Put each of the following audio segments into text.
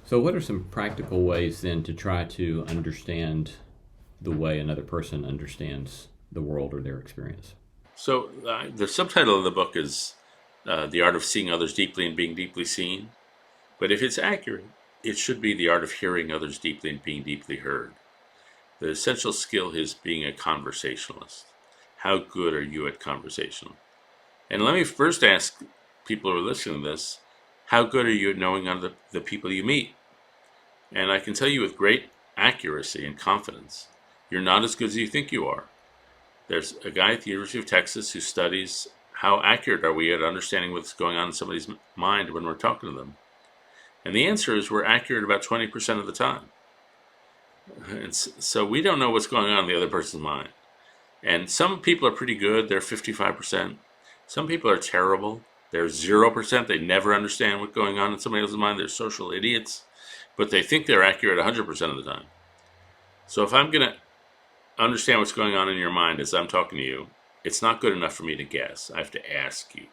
So, what are some practical ways then to try to understand the way another person understands the world or their experience? So the subtitle of the book is The Art of Seeing Others Deeply and Being Deeply Seen. But if it's accurate, it should be the art of hearing others deeply and being deeply heard. The essential skill is being a conversationalist. How good are you at conversation? And let me first ask people who are listening to this, how good are you at knowing the people you meet? And I can tell you with great accuracy and confidence, you're not as good as you think you are. There's a guy at the University of Texas who studies how accurate are we at understanding what's going on in somebody's mind when we're talking to them. And the answer is we're accurate about 20% of the time. And so we don't know what's going on in the other person's mind. And some people are pretty good, they're 55%. Some people are terrible, they're 0%. They never understand what's going on in somebody else's mind. They're social idiots, but they think they're accurate 100% of the time. So if I'm going to understand what's going on in your mind as I'm talking to you, it's not good enough for me to guess. I have to ask you.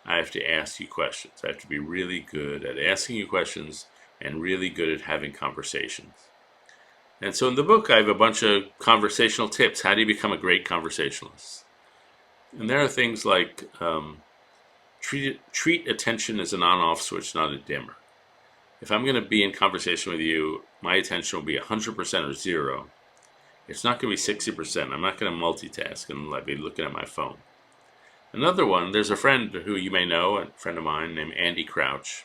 I have to ask you questions. I have to be really good at asking you questions and really good at having conversations. And so in the book, I have a bunch of conversational tips. How do you become a great conversationalist? And there are things like treat attention as an on-off switch, not a dimmer. If I'm going to be in conversation with you, my attention will be 100% or zero. It's not going to be 60%. I'm not going to multitask and be looking at my phone. Another one, there's a friend who you may know, a friend of mine named Andy Crouch.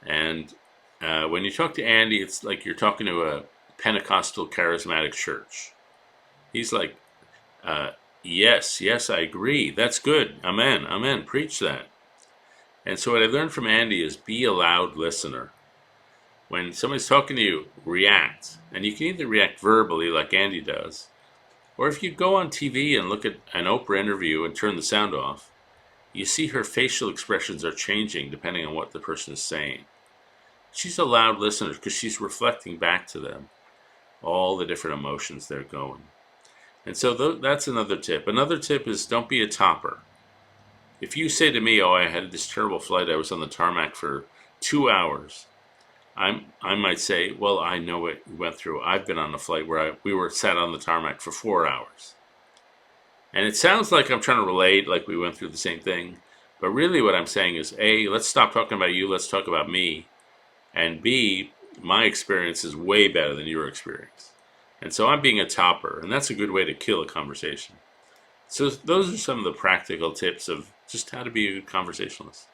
And when you talk to Andy, it's like you're talking to a Pentecostal charismatic church. He's like, yes, I agree. That's good. Amen. Preach that. And so what I learned from Andy is be a loud listener. When somebody's talking to you, react. And you can either react verbally like Andy does, or if you go on TV and look at an Oprah interview and turn the sound off, you see her facial expressions are changing depending on what the person is saying. She's a loud listener because she's reflecting back to them all the different emotions they're going. And so that's another tip. Another tip is don't be a topper. If you say to me, I had this terrible flight, I was on the tarmac for 2 hours, I might say, well, I know what you went through. I've been on a flight where we were sat on the tarmac for 4 hours. And it sounds like I'm trying to relate, like we went through the same thing. But really what I'm saying is, A, let's stop talking about you, let's talk about me. And B, my experience is way better than your experience. And so I'm being a topper, and that's a good way to kill a conversation. So those are some of the practical tips of just how to be a good conversationalist.